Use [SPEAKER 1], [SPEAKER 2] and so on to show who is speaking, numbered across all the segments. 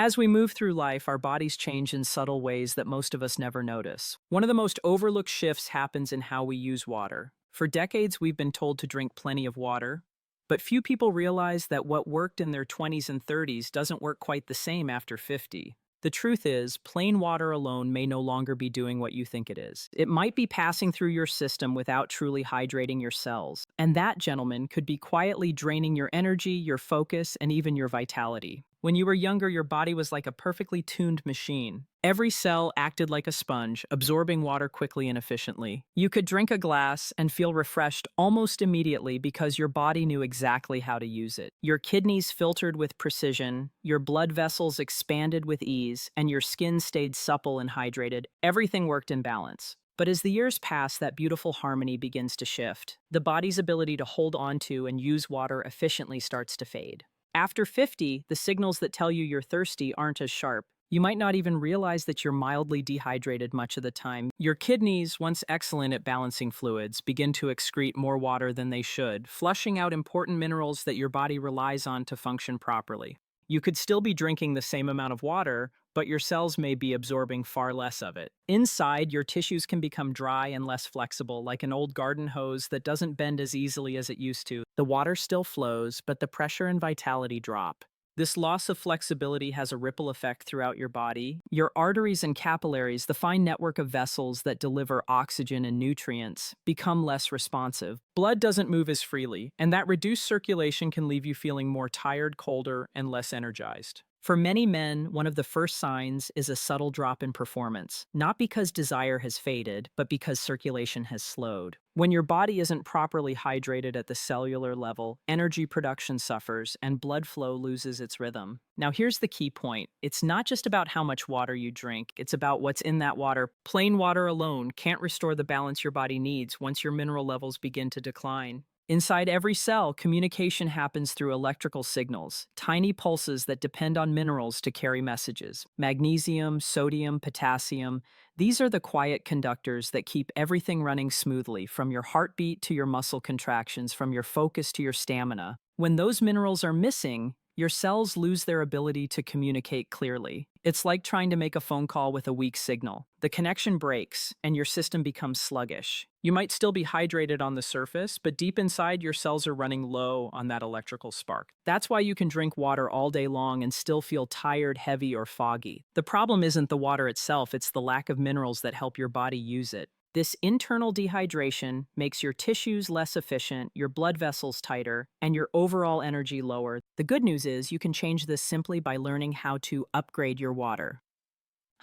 [SPEAKER 1] As we move through life, our bodies change in subtle ways that most of us never notice. One of the most overlooked shifts happens in how we use water. For decades, we've been told to drink plenty of water, but few people realize that what worked in their 20s and 30s doesn't work quite the same after 50. The truth is, plain water alone may no longer be doing what you think it is. It might be passing through your system without truly hydrating your cells. And that, gentlemen, could be quietly draining your energy, your focus, and even your vitality. When you were younger, your body was like a perfectly tuned machine. Every cell acted like a sponge, absorbing water quickly and efficiently. You could drink a glass and feel refreshed almost immediately because your body knew exactly how to use it. Your kidneys filtered with precision, your blood vessels expanded with ease, and your skin stayed supple and hydrated. Everything worked in balance. But as the years pass, that beautiful harmony begins to shift. The body's ability to hold onto and use water efficiently starts to fade. After 50, the signals that tell you you're thirsty aren't as sharp. You might not even realize that you're mildly dehydrated much of the time. Your kidneys, once excellent at balancing fluids, begin to excrete more water than they should, flushing out important minerals that your body relies on to function properly. You could still be drinking the same amount of water, but your cells may be absorbing far less of it. Inside, your tissues can become dry and less flexible, like an old garden hose that doesn't bend as easily as it used to. The water still flows, but the pressure and vitality drop. This loss of flexibility has a ripple effect throughout your body. Your arteries and capillaries, the fine network of vessels that deliver oxygen and nutrients, become less responsive. Blood doesn't move as freely, and that reduced circulation can leave you feeling more tired, colder, and less energized. For many men, one of the first signs is a subtle drop in performance, not because desire has faded, but because circulation has slowed. When your body isn't properly hydrated at the cellular level, energy production suffers and blood flow loses its rhythm. Now here's the key point. It's not just about how much water you drink, it's about what's in that water. Plain water alone can't restore the balance your body needs once your mineral levels begin to decline. Inside every cell, communication happens through electrical signals, tiny pulses that depend on minerals to carry messages. Magnesium, sodium, potassium, these are the quiet conductors that keep everything running smoothly, from your heartbeat to your muscle contractions, from your focus to your stamina. When those minerals are missing, your cells lose their ability to communicate clearly. It's like trying to make a phone call with a weak signal. The connection breaks, and your system becomes sluggish. You might still be hydrated on the surface, but deep inside, your cells are running low on that electrical spark. That's why you can drink water all day long and still feel tired, heavy, or foggy. The problem isn't the water itself, it's the lack of minerals that help your body use it. This internal dehydration makes your tissues less efficient, your blood vessels tighter, and your overall energy lower. The good news is you can change this simply by learning how to upgrade your water.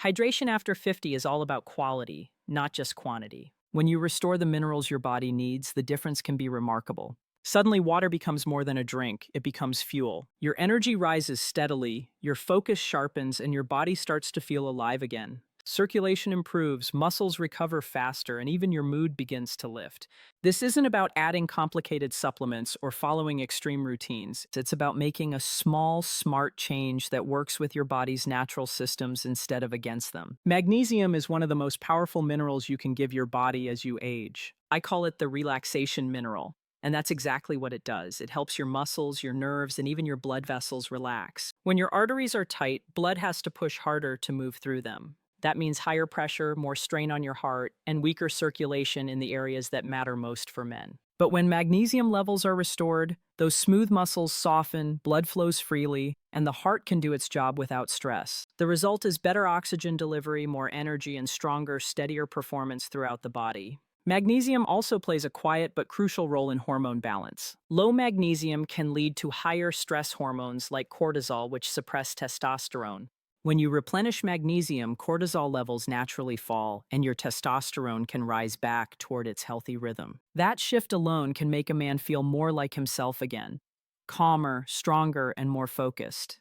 [SPEAKER 1] Hydration after 50 is all about quality, not just quantity. When you restore the minerals your body needs, the difference can be remarkable. Suddenly, water becomes more than a drink, it becomes fuel. Your energy rises steadily, your focus sharpens, and your body starts to feel alive again. Circulation improves, muscles recover faster, and even your mood begins to lift. This isn't about adding complicated supplements or following extreme routines. It's about making a small, smart change that works with your body's natural systems instead of against them. Magnesium is one of the most powerful minerals you can give your body as you age. I call it the relaxation mineral. And that's exactly what it does. It helps your muscles, your nerves, and even your blood vessels relax. When your arteries are tight, blood has to push harder to move through them. That means higher pressure, more strain on your heart, and weaker circulation in the areas that matter most for men. But when magnesium levels are restored, those smooth muscles soften, blood flows freely, and the heart can do its job without stress. The result is better oxygen delivery, more energy, and stronger, steadier performance throughout the body. Magnesium also plays a quiet but crucial role in hormone balance. Low magnesium can lead to higher stress hormones like cortisol, which suppress testosterone. When you replenish magnesium, cortisol levels naturally fall, and your testosterone can rise back toward its healthy rhythm. That shift alone can make a man feel more like himself again, calmer, stronger, and more focused.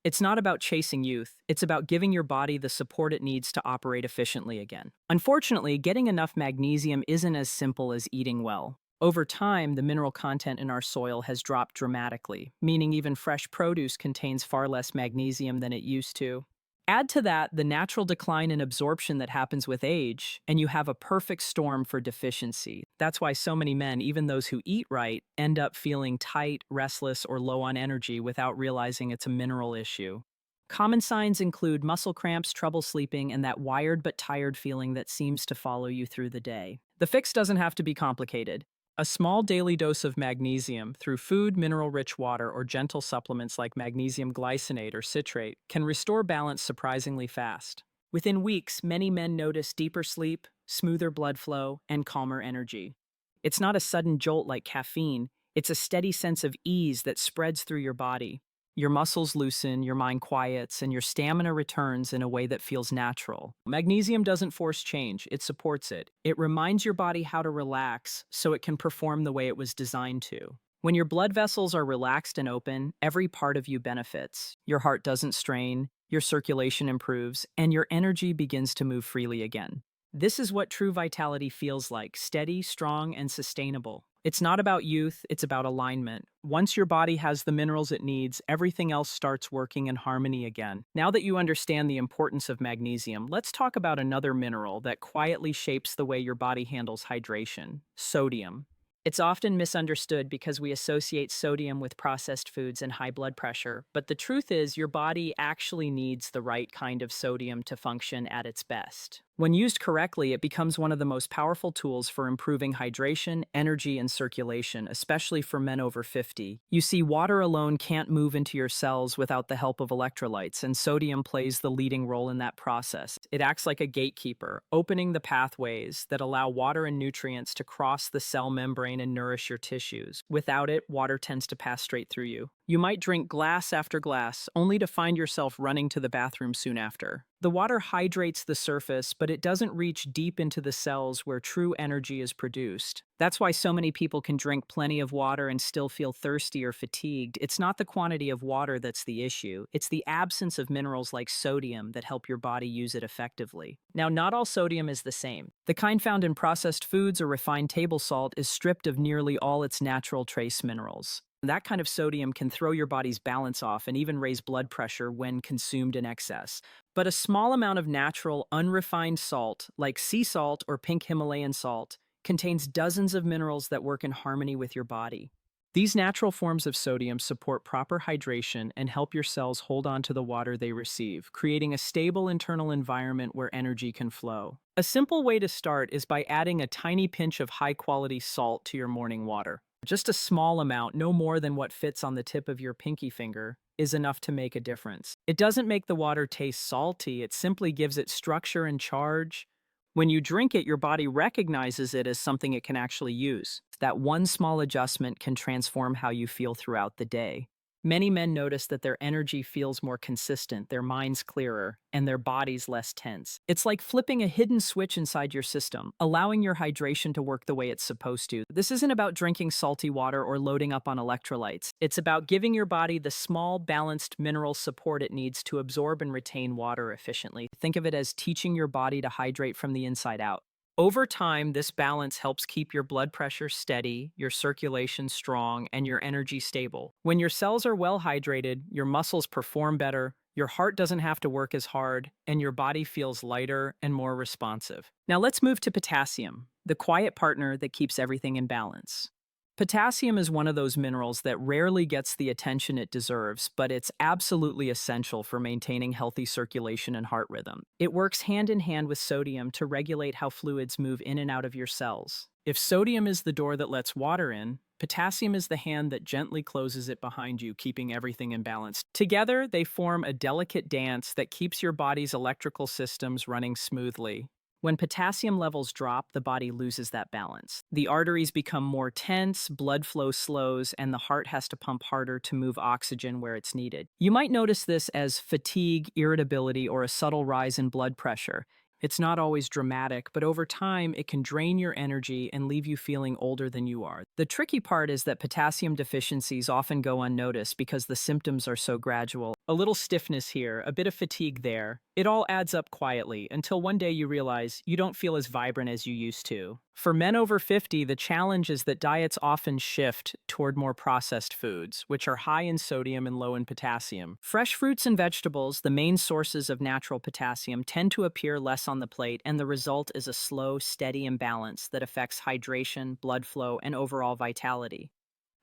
[SPEAKER 1] It's not about chasing youth, it's about giving your body the support it needs to operate efficiently again. Unfortunately, getting enough magnesium isn't as simple as eating well. Over time, the mineral content in our soil has dropped dramatically, meaning even fresh produce contains far less magnesium than it used to. Add to that the natural decline in absorption that happens with age, and you have a perfect storm for deficiency. That's why so many men, even those who eat right, end up feeling tight, restless, or low on energy without realizing it's a mineral issue. Common signs include muscle cramps, trouble sleeping, and that wired but tired feeling that seems to follow you through the day. The fix doesn't have to be complicated. A small daily dose of magnesium through food, mineral-rich water, or gentle supplements like magnesium glycinate or citrate can restore balance surprisingly fast. Within weeks, many men notice deeper sleep, smoother blood flow, and calmer energy. It's not a sudden jolt like caffeine, it's a steady sense of ease that spreads through your body. Your muscles loosen, your mind quiets, and your stamina returns in a way that feels natural. Magnesium doesn't force change, it supports it. It reminds your body how to relax so it can perform the way it was designed to. When your blood vessels are relaxed and open, every part of you benefits. Your heart doesn't strain, your circulation improves, and your energy begins to move freely again. This is what true vitality feels like: steady, strong, and sustainable. It's not about youth, it's about alignment. Once your body has the minerals it needs, everything else starts working in harmony again. Now that you understand the importance of magnesium, let's talk about another mineral that quietly shapes the way your body handles hydration: sodium. It's often misunderstood because we associate sodium with processed foods and high blood pressure, but the truth is your body actually needs the right kind of sodium to function at its best. When used correctly, it becomes one of the most powerful tools for improving hydration, energy, and circulation, especially for men over 50. You see, water alone can't move into your cells without the help of electrolytes, and sodium plays the leading role in that process. It acts like a gatekeeper, opening the pathways that allow water and nutrients to cross the cell membrane and nourish your tissues. Without it, water tends to pass straight through you. You might drink glass after glass, only to find yourself running to the bathroom soon after. The water hydrates the surface, but it doesn't reach deep into the cells where true energy is produced. That's why so many people can drink plenty of water and still feel thirsty or fatigued. It's not the quantity of water that's the issue. It's the absence of minerals like sodium that help your body use it effectively. Now, not all sodium is the same. The kind found in processed foods or refined table salt is stripped of nearly all its natural trace minerals. That kind of sodium can throw your body's balance off and even raise blood pressure when consumed in excess. But a small amount of natural, unrefined salt, like sea salt or pink Himalayan salt, contains dozens of minerals that work in harmony with your body. These natural forms of sodium support proper hydration and help your cells hold on to the water they receive, creating a stable internal environment where energy can flow. A simple way to start is by adding a tiny pinch of high-quality salt to your morning water. Just a small amount, no more than what fits on the tip of your pinky finger, is enough to make a difference. It doesn't make the water taste salty, it simply gives it structure and charge. When you drink it, your body recognizes it as something it can actually use. That one small adjustment can transform how you feel throughout the day. Many men notice that their energy feels more consistent, their minds clearer, and their bodies less tense. It's like flipping a hidden switch inside your system, allowing your hydration to work the way it's supposed to. This isn't about drinking salty water or loading up on electrolytes. It's about giving your body the small, balanced mineral support it needs to absorb and retain water efficiently. Think of it as teaching your body to hydrate from the inside out. Over time, this balance helps keep your blood pressure steady, your circulation strong, and your energy stable. When your cells are well hydrated, your muscles perform better, your heart doesn't have to work as hard, and your body feels lighter and more responsive. Now let's move to potassium, the quiet partner that keeps everything in balance. Potassium is one of those minerals that rarely gets the attention it deserves, but it's absolutely essential for maintaining healthy circulation and heart rhythm. It works hand in hand with sodium to regulate how fluids move in and out of your cells. If sodium is the door that lets water in, potassium is the hand that gently closes it behind you, keeping everything in balance. Together, they form a delicate dance that keeps your body's electrical systems running smoothly. When potassium levels drop, the body loses that balance. The arteries become more tense, blood flow slows, and the heart has to pump harder to move oxygen where it's needed. You might notice this as fatigue, irritability, or a subtle rise in blood pressure. It's not always dramatic, but over time, it can drain your energy and leave you feeling older than you are. The tricky part is that potassium deficiencies often go unnoticed because the symptoms are so gradual. A little stiffness here, a bit of fatigue there. It all adds up quietly until one day you realize you don't feel as vibrant as you used to. For men over 50, the challenge is that diets often shift toward more processed foods, which are high in sodium and low in potassium. Fresh fruits and vegetables, the main sources of natural potassium, tend to appear less on the plate, and the result is a slow, steady imbalance that affects hydration, blood flow, and overall vitality.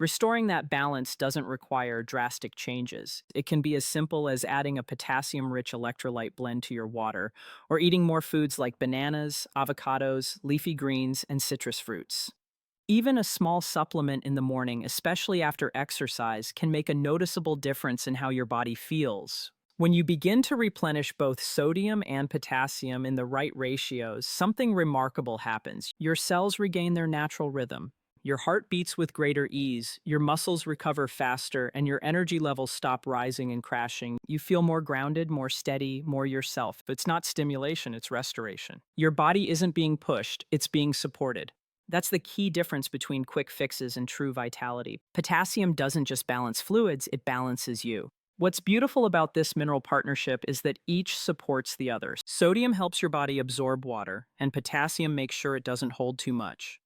[SPEAKER 1] Restoring that balance doesn't require drastic changes. It can be as simple as adding a potassium-rich electrolyte blend to your water, or eating more foods like bananas, avocados, leafy greens, and citrus fruits. Even a small supplement in the morning, especially after exercise, can make a noticeable difference in how your body feels. When you begin to replenish both sodium and potassium in the right ratios, something remarkable happens. Your cells regain their natural rhythm. Your heart beats with greater ease, your muscles recover faster, and your energy levels stop rising and crashing. You feel more grounded, more steady, more yourself. It's not stimulation, it's restoration. Your body isn't being pushed, it's being supported. That's the key difference between quick fixes and true vitality. Potassium doesn't just balance fluids, it balances you. What's beautiful about this mineral partnership is that each supports the other. Sodium helps your body absorb water, and potassium makes sure it doesn't hold too much.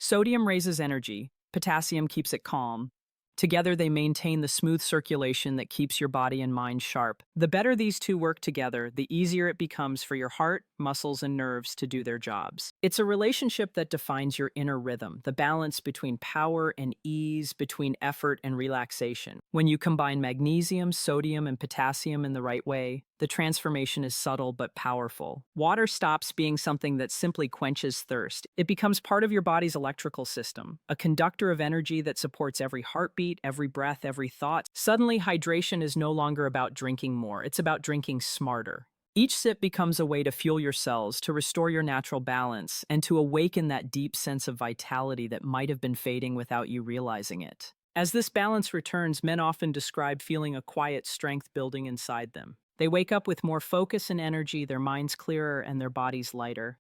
[SPEAKER 1] Sodium raises energy, potassium keeps it calm. Together, they maintain the smooth circulation that keeps your body and mind sharp. The better these two work together, the easier it becomes for your heart, muscles, and nerves to do their jobs. It's a relationship that defines your inner rhythm, the balance between power and ease, between effort and relaxation. When you combine magnesium, sodium, and potassium in the right way, the transformation is subtle but powerful. Water stops being something that simply quenches thirst. It becomes part of your body's electrical system, a conductor of energy that supports every heartbeat, every breath, every thought. Suddenly, hydration is no longer about drinking more, it's about drinking smarter. Each sip becomes a way to fuel your cells, to restore your natural balance, and to awaken that deep sense of vitality that might have been fading without you realizing it. As this balance returns, men often describe feeling a quiet strength building inside them. They wake up with more focus and energy, their minds clearer, and their bodies lighter.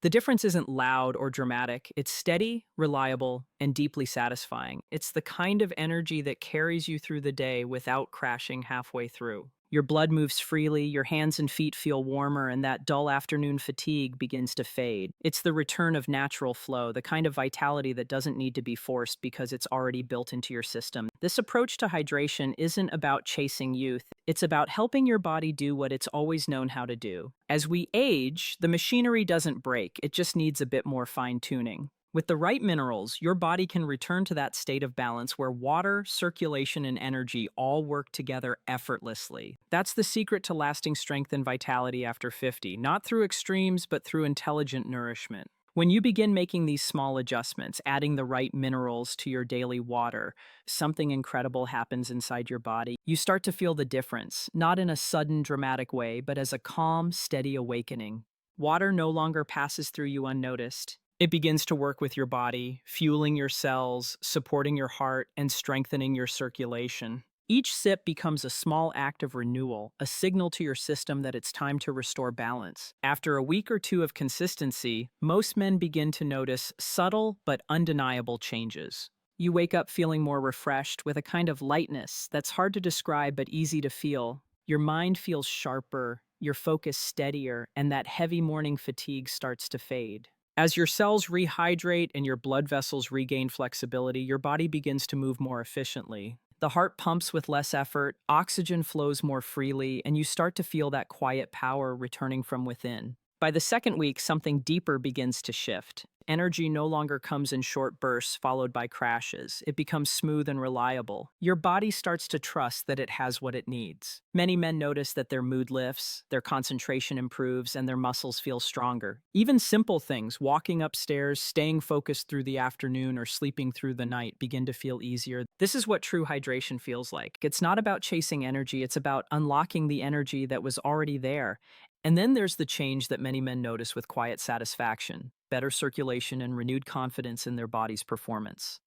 [SPEAKER 1] The difference isn't loud or dramatic. It's steady, reliable, and deeply satisfying. It's the kind of energy that carries you through the day without crashing halfway through. Your blood moves freely, your hands and feet feel warmer, and that dull afternoon fatigue begins to fade. It's the return of natural flow, the kind of vitality that doesn't need to be forced because it's already built into your system. This approach to hydration isn't about chasing youth, it's about helping your body do what it's always known how to do. As we age, the machinery doesn't break, it just needs a bit more fine-tuning. With the right minerals, your body can return to that state of balance where water, circulation, and energy all work together effortlessly. That's the secret to lasting strength and vitality after 50, not through extremes, but through intelligent nourishment. When you begin making these small adjustments, adding the right minerals to your daily water, something incredible happens inside your body. You start to feel the difference, not in a sudden, dramatic way, but as a calm, steady awakening. Water no longer passes through you unnoticed. It begins to work with your body, fueling your cells, supporting your heart, and strengthening your circulation. Each sip becomes a small act of renewal, a signal to your system that it's time to restore balance. After a week or two of consistency, most men begin to notice subtle but undeniable changes. You wake up feeling more refreshed with a kind of lightness that's hard to describe but easy to feel. Your mind feels sharper, your focus steadier, and that heavy morning fatigue starts to fade. As your cells rehydrate and your blood vessels regain flexibility, your body begins to move more efficiently. The heart pumps with less effort, oxygen flows more freely, and you start to feel that quiet power returning from within. By the second week, something deeper begins to shift. Energy no longer comes in short bursts followed by crashes. It becomes smooth and reliable. Your body starts to trust that it has what it needs. Many men notice that their mood lifts, their concentration improves, and their muscles feel stronger. Even simple things, walking upstairs, staying focused through the afternoon, or sleeping through the night, begin to feel easier. This is what true hydration feels like. It's not about chasing energy, it's about unlocking the energy that was already there. And then there's the change that many men notice with quiet satisfaction, better circulation, and renewed confidence in their body's performance.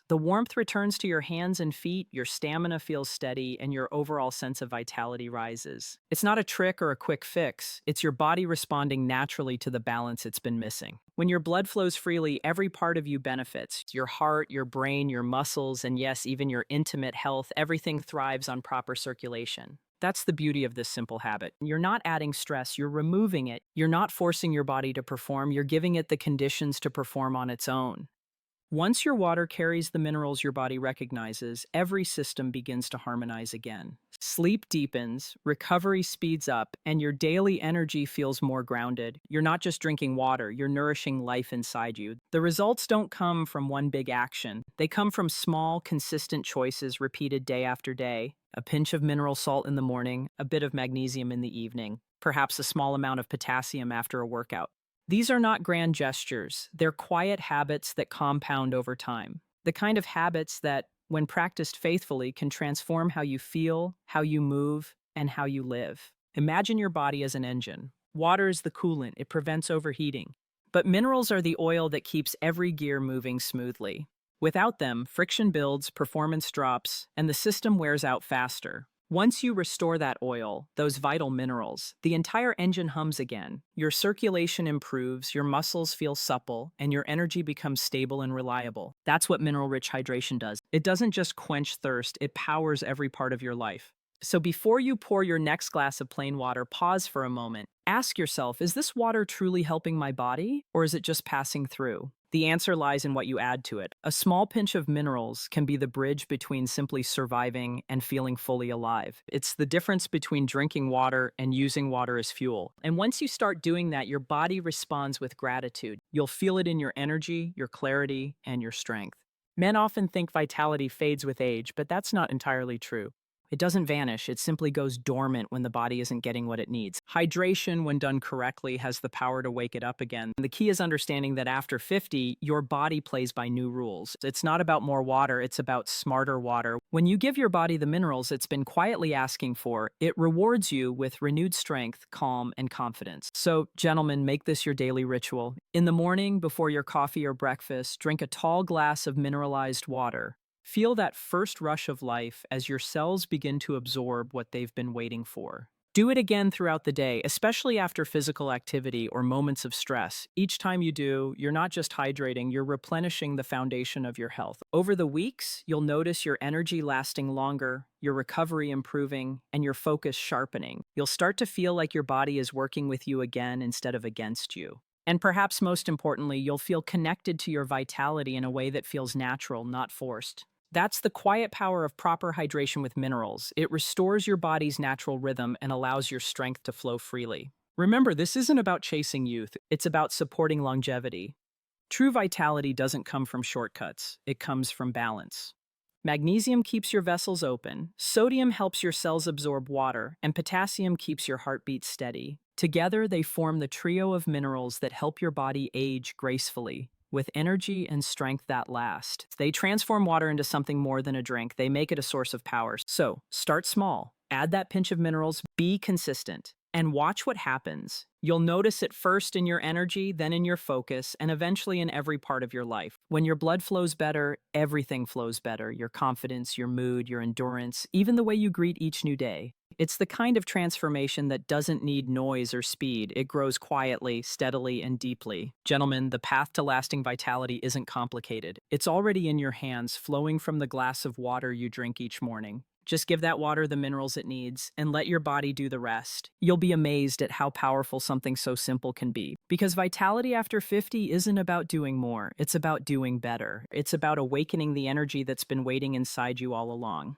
[SPEAKER 1] The warmth returns to your hands and feet, your stamina feels steady, and your overall sense of vitality rises. It's not a trick or a quick fix, it's your body responding naturally to the balance it's been missing. When your blood flows freely, every part of you benefits. Your heart, your brain, your muscles, and yes, even your intimate health, everything thrives on proper circulation. That's the beauty of this simple habit. You're not adding stress, you're removing it. You're not forcing your body to perform, you're giving it the conditions to perform on its own. Once your water carries the minerals your body recognizes, every system begins to harmonize again. Sleep deepens, recovery speeds up, and your daily energy feels more grounded. You're not just drinking water, you're nourishing life inside you. The results don't come from one big action. They come from small, consistent choices repeated day after day. A pinch of mineral salt in the morning, a bit of magnesium in the evening, perhaps a small amount of potassium after a workout. These are not grand gestures. They're quiet habits that compound over time. The kind of habits that, when practiced faithfully, can transform how you feel, how you move, and how you live. Imagine your body as an engine. Water is the coolant, it prevents overheating. But minerals are the oil that keeps every gear moving smoothly. Without them, friction builds, performance drops, and the system wears out faster. Once you restore that oil, those vital minerals, the entire engine hums again. Your circulation improves, your muscles feel supple, and your energy becomes stable and reliable. That's what mineral-rich hydration does. It doesn't just quench thirst, it powers every part of your life. So before you pour your next glass of plain water, pause for a moment. Ask yourself, is this water truly helping my body, or is it just passing through? The answer lies in what you add to it. A small pinch of minerals can be the bridge between simply surviving and feeling fully alive. It's the difference between drinking water and using water as fuel. And once you start doing that, your body responds with gratitude. You'll feel it in your energy, your clarity, and your strength. Men often think vitality fades with age, but that's not entirely true. It doesn't vanish, it simply goes dormant when the body isn't getting what it needs. Hydration, when done correctly, has the power to wake it up again. The key is understanding that after 50, your body plays by new rules. It's not about more water, it's about smarter water. When you give your body the minerals it's been quietly asking for, it rewards you with renewed strength, calm, and confidence. So, gentlemen, make this your daily ritual. In the morning, before your coffee or breakfast, drink a tall glass of mineralized water. Feel that first rush of life as your cells begin to absorb what they've been waiting for. Do it again throughout the day, especially after physical activity or moments of stress. Each time you do, you're not just hydrating, you're replenishing the foundation of your health. Over the weeks, you'll notice your energy lasting longer, your recovery improving, and your focus sharpening. You'll start to feel like your body is working with you again instead of against you. And perhaps most importantly, you'll feel connected to your vitality in a way that feels natural, not forced. That's the quiet power of proper hydration with minerals. It restores your body's natural rhythm and allows your strength to flow freely. Remember, this isn't about chasing youth, it's about supporting longevity. True vitality doesn't come from shortcuts, it comes from balance. Magnesium keeps your vessels open, sodium helps your cells absorb water, and potassium keeps your heartbeat steady. Together, they form the trio of minerals that help your body age gracefully, with energy and strength that last. They transform water into something more than a drink. They make it a source of power. So, start small. Add that pinch of minerals. Be consistent. And watch what happens. You'll notice it first in your energy, then in your focus, and eventually in every part of your life. When your blood flows better, everything flows better. Your confidence, your mood, your endurance, even the way you greet each new day. It's the kind of transformation that doesn't need noise or speed. It grows quietly, steadily, and deeply. Gentlemen, the path to lasting vitality isn't complicated. It's already in your hands, flowing from the glass of water you drink each morning. Just give that water the minerals it needs and let your body do the rest. You'll be amazed at how powerful something so simple can be. Because vitality after 50 isn't about doing more, it's about doing better. It's about awakening the energy that's been waiting inside you all along.